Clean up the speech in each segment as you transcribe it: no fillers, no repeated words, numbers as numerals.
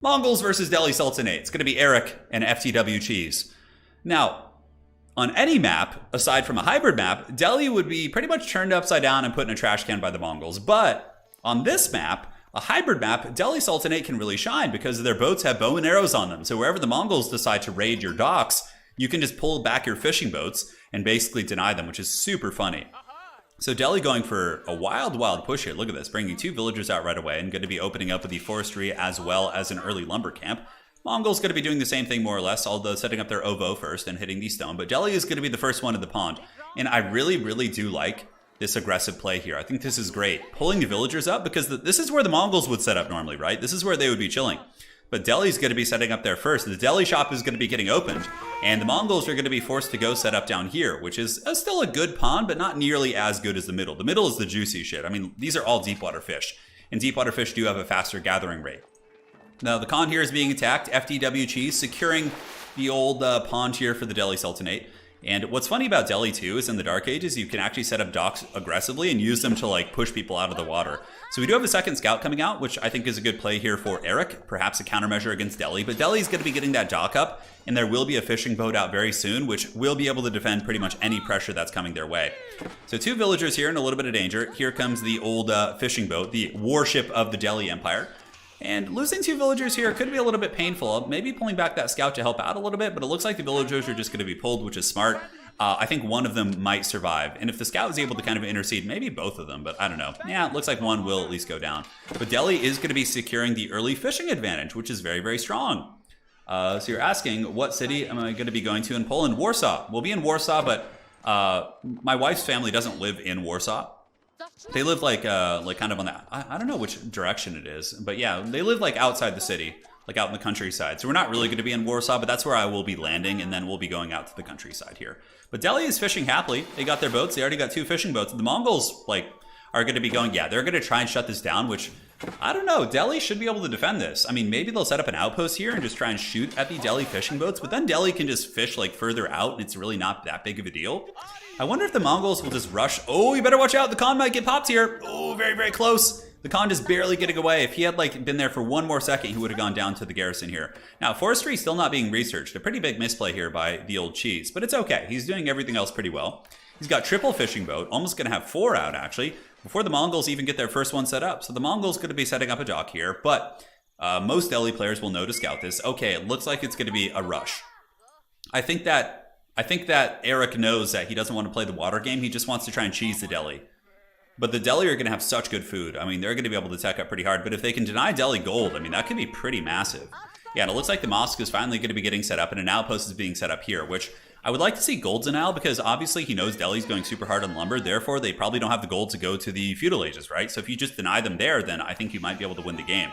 Mongols versus Delhi Sultanate. It's going to be Eric and FTW Cheese. Now, on any map, aside from a hybrid map, Delhi would be pretty much turned upside down and put in a trash can by the Mongols. But on this map, a hybrid map, Delhi Sultanate can really shine because their boats have bow and arrows on them. So wherever the Mongols decide to raid your docks, you can just pull back your fishing boats and basically deny them, which is super funny. So Delhi going for a wild, wild push here. Look at this, bringing 2 villagers out right away and going to be opening up with the forestry as well as an early lumber camp. Mongols going to be doing the same thing more or less, although setting up their OVO first and hitting the stone. But Delhi is going to be the first one in the pond. And I really, really do like this aggressive play here. I think this is great. Pulling the villagers up because this is where the Mongols would set up normally, right? This is where they would be chilling. But Delhi's going to be setting up there first. The Delhi shop is going to be getting opened. And the Mongols are going to be forced to go set up down here, which is still a good pond, but not nearly as good as the middle. The middle is the juicy shit. I mean, these are all deep water fish. And deep water fish do have a faster gathering rate. Now, the Khan here is being attacked. FDW Cheese securing the old pond here for the Delhi Sultanate. And what's funny about Delhi too is in the Dark Ages, you can actually set up docks aggressively and use them to like push people out of the water. So we do have a second scout coming out, which I think is a good play here for Eric, perhaps a countermeasure against Delhi. But Delhi's going to be getting that dock up, and there will be a fishing boat out very soon, which will be able to defend pretty much any pressure that's coming their way. So 2 villagers here in a little bit of danger. Here comes the old fishing boat, the warship of the Delhi Empire. And losing 2 villagers here could be a little bit painful. Maybe pulling back that scout to help out a little bit, but it looks like the villagers are just going to be pulled, which is smart. I think one of them might survive. And if the scout is able to kind of intercede, maybe both of them, but I don't know. Yeah, it looks like one will at least go down. But Delhi is going to be securing the early fishing advantage, which is very, very strong. So you're asking, what city am I going to be going to in Poland? Warsaw. We'll be in Warsaw, but my wife's family doesn't live in Warsaw. They live like kind of on that, I don't know which direction it is, but yeah, they live like outside the city, like out in the countryside. So we're not really going to be in Warsaw, but that's where I will be landing, and then we'll be going out to the countryside here. But Delhi is fishing happily. They got their boats. They already got 2 fishing boats. The Mongols are going to be going, yeah, they're going to try and shut this down, which I don't know. Delhi should be able to defend this. I mean, maybe they'll set up an outpost here and just try and shoot at the Delhi fishing boats, but then Delhi can just fish like further out, and it's really not that big of a deal. I wonder if the Mongols will just rush. Oh, you better watch out. The Khan might get popped here. Oh, very, very close. The Khan just barely getting away. If he had like been there for one more second, he would have gone down to the garrison here. Now, forestry is still not being researched. A pretty big misplay here by the old Cheese, but it's okay. He's doing everything else pretty well. He's got triple fishing boat, almost going to have 4 out actually, before the Mongols even get their first one set up. So the Mongols going to be setting up a dock here, but most Delhi players will know to scout this. Okay, it looks like it's going to be a rush. I think that Eric knows that he doesn't want to play the water game. He just wants to try and cheese the Delhi. But the Delhi are going to have such good food. I mean, they're going to be able to tech up pretty hard. But if they can deny Delhi gold, I mean, that could be pretty massive. Yeah, and it looks like the mosque is finally going to be getting set up, and an outpost is being set up here, which I would like to see gold denial, because obviously he knows Delhi's going super hard on lumber. Therefore, they probably don't have the gold to go to the feudal ages, right? So if you just deny them there, then I think you might be able to win the game.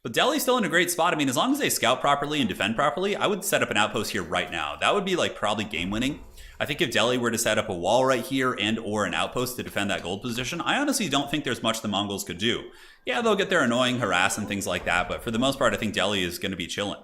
But Delhi's still in a great spot. I mean, as long as they scout properly and defend properly, I would set up an outpost here right now. That would be like probably game winning. I think if Delhi were to set up a wall right here and or an outpost to defend that gold position, I honestly don't think there's much the Mongols could do. Yeah, they'll get their annoying harass and things like that, but for the most part, I think Delhi is going to be chilling.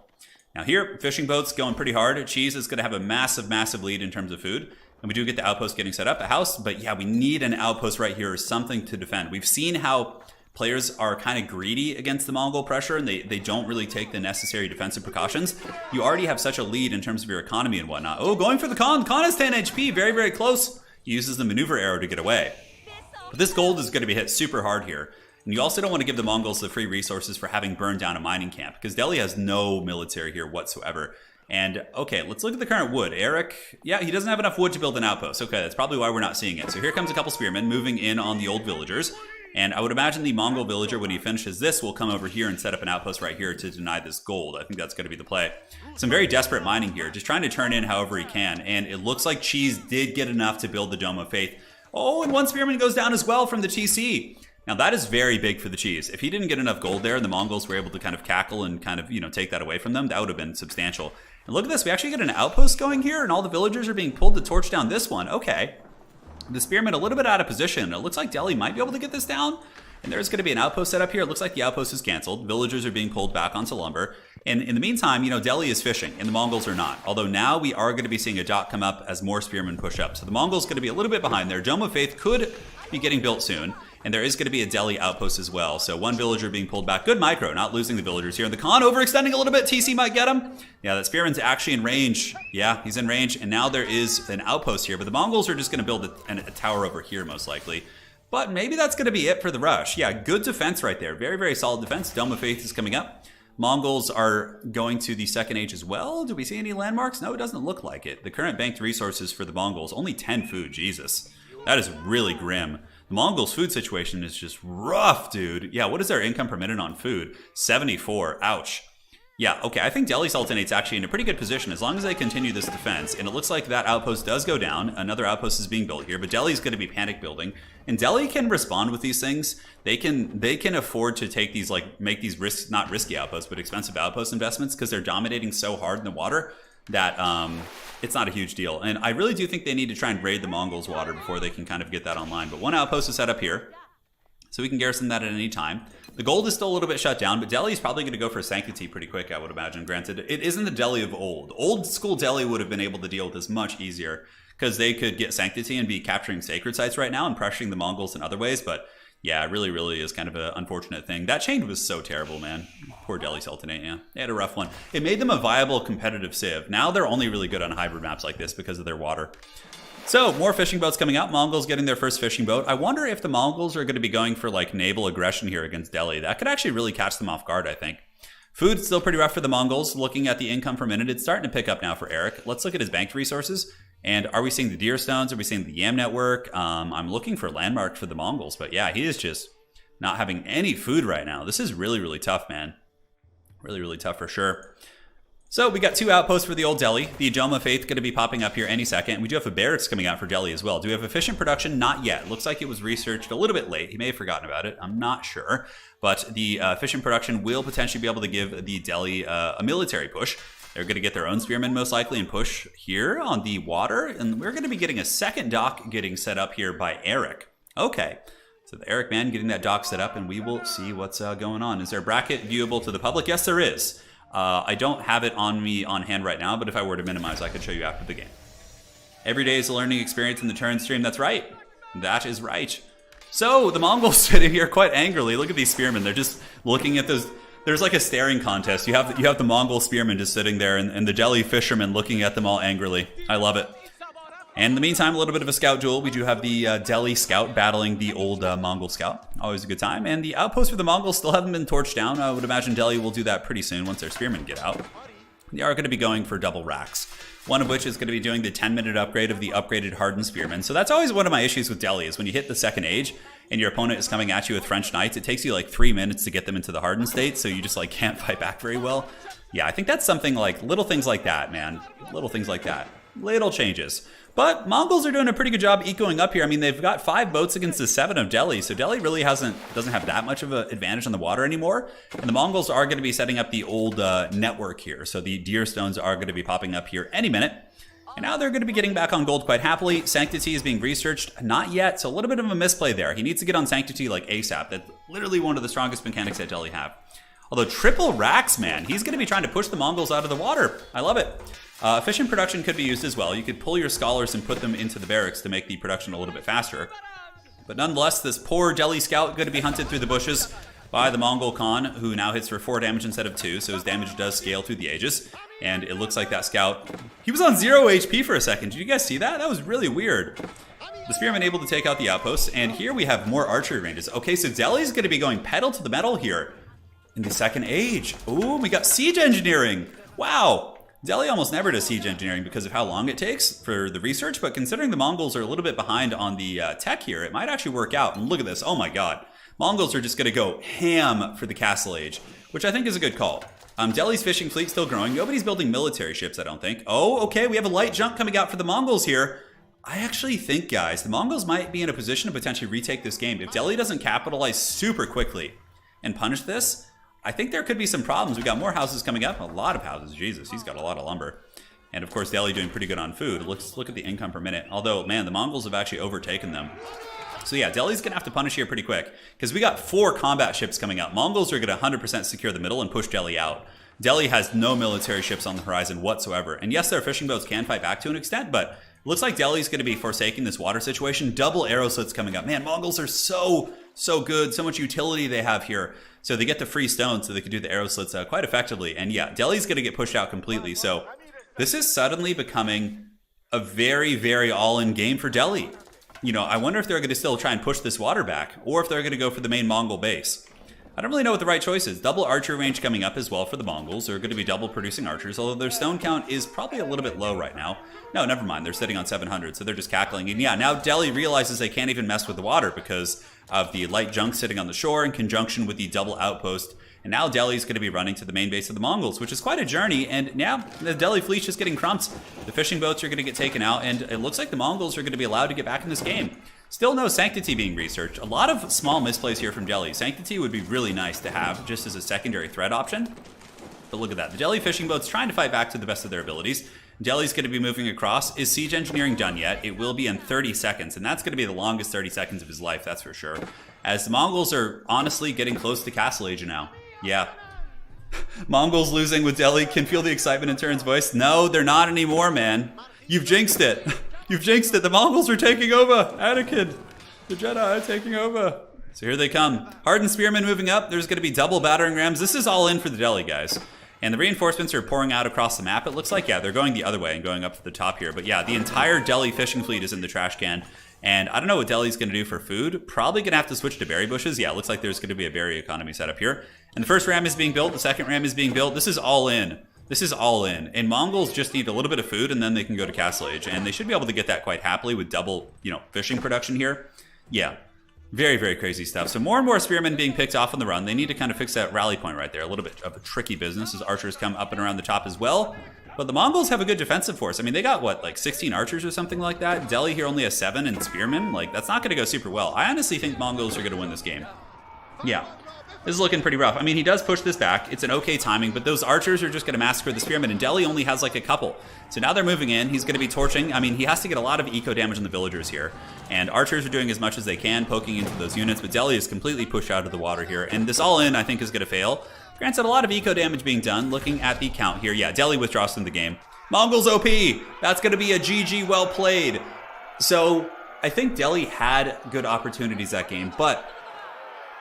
Now here, fishing boats going pretty hard. Cheese is going to have a massive, massive lead in terms of food. And we do get the outpost getting set up, a house, but yeah, we need an outpost right here or something to defend. We've seen how players are kind of greedy against the Mongol pressure, and they don't really take the necessary defensive precautions. You already have such a lead in terms of your economy and whatnot. Oh, going for the Khan. Khan has 10 HP, very, very close. He uses the maneuver arrow to get away. But this gold is going to be hit super hard here. And you also don't want to give the Mongols the free resources for having burned down a mining camp, because Delhi has no military here whatsoever. And okay, let's look at the current wood. Eric, yeah, he doesn't have enough wood to build an outpost. Okay, that's probably why we're not seeing it. So here comes a couple spearmen moving in on the old villagers. And I would imagine the Mongol villager, when he finishes this, will come over here and set up an outpost right here to deny this gold. I think that's going to be the play. Some very desperate mining here, just trying to turn in however he can. And it looks like Cheese did get enough to build the Dome of Faith. Oh, and one spearman goes down as well from the TC. Now that is very big for the Cheese. If he didn't get enough gold there and the Mongols were able to kind of cackle and kind of, take that away from them, that would have been substantial. And look at this, we actually get an outpost going here, and all the villagers are being pulled to torch down this one. Okay. The spearmen a little bit out of position. It looks like Delhi might be able to get this down. And there's going to be an outpost set up here. It looks like the outpost is canceled. Villagers are being pulled back onto lumber. And in the meantime, Delhi is fishing, and the Mongols are not. Although now we are going to be seeing a dock come up as more spearmen push up. So the Mongols going to be a little bit behind there. Dome of Faith could be getting built soon. And there is going to be a Delhi outpost as well. So one villager being pulled back. Good micro, not losing the villagers here. And the Khan overextending a little bit. TC might get him. Yeah, that Spearman's actually in range. Yeah, he's in range. And now there is an outpost here. But the Mongols are just going to build a tower over here most likely. But maybe that's going to be it for the rush. Yeah, good defense right there. Very, very solid defense. Dome of Faith is coming up. Mongols are going to the second age as well. Do we see any landmarks? No, it doesn't look like it. The current banked resources for the Mongols, only 10 food. Jesus. That is really grim. The Mongols' food situation is just rough, dude. Yeah, what is their income per minute on food? 74. Ouch. Yeah, okay, I think Delhi Sultanate's actually in a pretty good position as long as they continue this defense. And it looks like that outpost does go down. Another outpost is being built here, but Delhi's going to be panic building. And Delhi can respond with these things. They can afford to take these, like, make these not risky outposts, but expensive outpost investments because they're dominating so hard in the water that it's not a huge deal. And I really do think they need to try and raid the Mongols' water before they can kind of get that online. But one outpost is set up here, so we can garrison that at any time. The gold is still a little bit shut down, but Delhi's probably going to go for Sanctity pretty quick, I would imagine. Granted, it isn't the Delhi of old. Old school Delhi would have been able to deal with this much easier because they could get Sanctity and be capturing sacred sites right now and pressuring the Mongols in other ways. But yeah, it really, really is kind of an unfortunate thing. That change was so terrible, man. Poor Delhi Sultanate, yeah. They had a rough one. It made them a viable competitive civ. Now they're only really good on hybrid maps like this because of their water. So, more fishing boats coming out. Mongols getting their first fishing boat. I wonder if the Mongols are going to be going for, like, naval aggression here against Delhi. That could actually really catch them off guard, I think. Food's still pretty rough for the Mongols. Looking at the income per minute, it's starting to pick up now for Eric. Let's look at his banked resources. And are we seeing the deer stones? Are we seeing the yam network? I'm looking for landmarks for the Mongols. But yeah, he is just not having any food right now. This is really, really tough, man. Really, really tough for sure. So we got two outposts for the old Delhi. The Dome of Faith going to be popping up here any second. We do have a barracks coming out for Delhi as well. Do we have efficient production? Not yet. Looks like it was researched a little bit late. He may have forgotten about it. I'm not sure. But the efficient production will potentially be able to give the Delhi a military push. They're going to get their own spearmen most likely and push here on the water. And we're going to be getting a second dock getting set up here by Eric. Okay. So the Eric man getting that dock set up and we will see what's going on. Is there a bracket viewable to the public? Yes, there is. I don't have it on me on hand right now, but if I were to minimize, I could show you after the game. Every day is a learning experience in the Turin stream. That's right. That is right. So the Mongols sitting here quite angrily. Look at these spearmen. They're just looking at those. There's like a staring contest. You have the Mongol spearmen just sitting there and the Delhi fishermen looking at them all angrily. I love it. And in the meantime, a little bit of a scout duel. We do have the Delhi scout battling the old Mongol scout. Always a good time. And the outposts for the Mongols still haven't been torched down. I would imagine Delhi will do that pretty soon once their spearmen get out. They are going to be going for double racks. One of which is going to be doing the 10-minute upgrade of the upgraded hardened spearmen. So that's always one of my issues with Delhi is when you hit the second age and your opponent is coming at you with French Knights, it takes you like 3 minutes to get them into the hardened state. So you just like can't fight back very well. Yeah, I think that's something like little things like that, man. Little things like that. Little changes. But Mongols are doing a pretty good job ecoing up here. I mean, they've got 5 boats against the 7 of Delhi, so Delhi really doesn't have that much of an advantage on the water anymore. And the Mongols are going to be setting up the old network here, so the deer stones are going to be popping up here any minute. And now they're going to be getting back on gold quite happily. Sanctity is being researched. Not yet, so a little bit of a misplay there. He needs to get on Sanctity like ASAP. That's literally one of the strongest mechanics that Delhi have. Although triple racks, man, he's going to be trying to push the Mongols out of the water. I love it. Efficient production could be used as well. You could pull your scholars and put them into the barracks to make the production a little bit faster. But nonetheless, this poor Delhi scout going to be hunted through the bushes by the Mongol Khan, who now hits for 4 damage instead of 2, so his damage does scale through the ages. And it looks like that scout, he was on 0 HP for a second. Did you guys see that? That was really weird. The spearman able to take out the outposts, and here we have more archery ranges. Okay, so Delhi's going to be going pedal to the metal here in the second age. Ooh, we got siege engineering. Wow. Delhi almost never does siege engineering because of how long it takes for the research, but considering the Mongols are a little bit behind on the tech here, it might actually work out. And look at this. Oh my god. Mongols are just going to go ham for the Castle Age, which I think is a good call. Delhi's fishing fleet still growing. Nobody's building military ships, I don't think. Oh, okay, we have a light jump coming out for the Mongols here. I actually think, guys, the Mongols might be in a position to potentially retake this game. If Delhi doesn't capitalize super quickly and punish this, I think there could be some problems. We got more houses coming up. A lot of houses. Jesus, he's got a lot of lumber. And of course, Delhi doing pretty good on food. Let's look at the income per minute. Although, man, the Mongols have actually overtaken them. So yeah, Delhi's going to have to punish here pretty quick because we got 4 combat ships coming out. Mongols are going to 100% secure the middle and push Delhi out. Delhi has no military ships on the horizon whatsoever. And yes, their fishing boats can fight back to an extent, but Looks like Delhi's going to be forsaking this water situation. Double arrow slits coming up. Man, Mongols are so good. So much utility they have here. So they get the free stone so they can do the arrow slits quite effectively. And yeah, Delhi's going to get pushed out completely. So this is suddenly becoming a very, very all-in game for Delhi. You know, I wonder if they're going to still try and push this water back, or if they're going to go for the main Mongol base. I don't really know what the right choice is. Double archer range coming up as well for the Mongols. They're going to be double producing archers, although their stone count is probably a little bit low right now. No, never mind. They're sitting on 700, so they're just cackling. And yeah, now Delhi realizes they can't even mess with the water because of the light junk sitting on the shore in conjunction with the double outpost. And now Delhi's going to be running to the main base of the Mongols, which is quite a journey. And now the Delhi fleet's just getting crumped. The fishing boats are going to get taken out, and it looks like the Mongols are going to be allowed to get back in this game. Still no Sanctity being researched. A lot of small misplays here from Delhi. Sanctity would be really nice to have just as a secondary threat option. But look at that. The Delhi fishing boat's trying to fight back to the best of their abilities. Delhi's going to be moving across. Is siege engineering done yet? It will be in 30 seconds, and that's going to be the longest 30 seconds of his life, that's for sure. As the Mongols are honestly getting close to Castle Age now. Yeah. Mongols losing with Delhi. Can feel the excitement in Turin's voice. No, they're not anymore, man. You've jinxed it. You've jinxed it. The Mongols are taking over. Anakin, the Jedi are taking over. So here they come. Hardened spearmen moving up. There's going to be double battering rams. This is all in for the Delhi, guys. And the reinforcements are pouring out across the map. It looks like, yeah, they're going the other way and going up to the top here. But yeah, the entire Delhi fishing fleet is in the trash can. And I don't know what Delhi's going to do for food. Probably going to have to switch to berry bushes. Yeah, it looks like there's going to be a berry economy set up here. And the first ram is being built. The second ram is being built. This is all in. This is all in. And Mongols just need a little bit of food, and then they can go to Castle Age. And they should be able to get that quite happily with double, fishing production here. Yeah, very, very crazy stuff. So more and more spearmen being picked off on the run. They need to kind of fix that rally point right there. A little bit of a tricky business as archers come up and around the top as well. But the Mongols have a good defensive force. I mean, they got, what, like 16 archers or something like that? Delhi here only has 7 and spearmen. Like, that's not going to go super well. I honestly think Mongols are going to win this game. Yeah. This is looking pretty rough. I mean, he does push this back. It's an okay timing, but those archers are just going to massacre the spearmen, and Delhi only has like a couple. So now they're moving in. He's going to be torching. I mean, he has to get a lot of eco damage on the villagers here. And archers are doing as much as they can, poking into those units, but Delhi is completely pushed out of the water here. And this all in, I think, is going to fail. Granted, a lot of eco damage being done. Looking at the count here. Yeah, Delhi withdraws from the game. Mongols OP. That's going to be a GG well played. So I think Delhi had good opportunities that game, but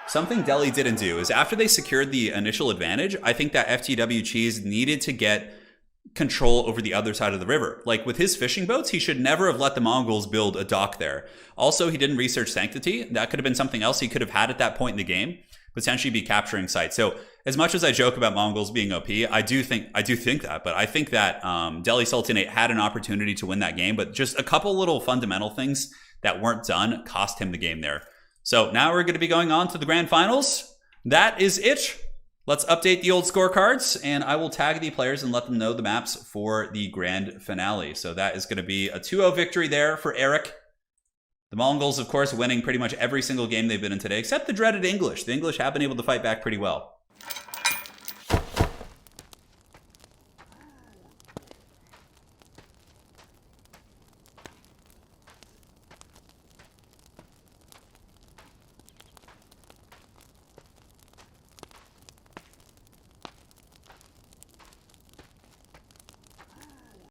something Delhi didn't do is after they secured the initial advantage, I think that FTW Cheese needed to get control over the other side of the river. Like with his fishing boats, he should never have let the Mongols build a dock there. Also, he didn't research Sanctity. That could have been something else he could have had at that point in the game, potentially be capturing sites. So as much as I joke about Mongols being OP, I do think that, but I think that Delhi Sultanate had an opportunity to win that game, but just a couple little fundamental things that weren't done cost him the game there. So now we're going to be going on to the grand finals. That is it. Let's update the old scorecards, and I will tag the players and let them know the maps for the grand finale. So that is going to be a 2-0 victory there for Eric. The Mongols, of course, winning pretty much every single game they've been in today, except the dreaded English. The English have been able to fight back pretty well.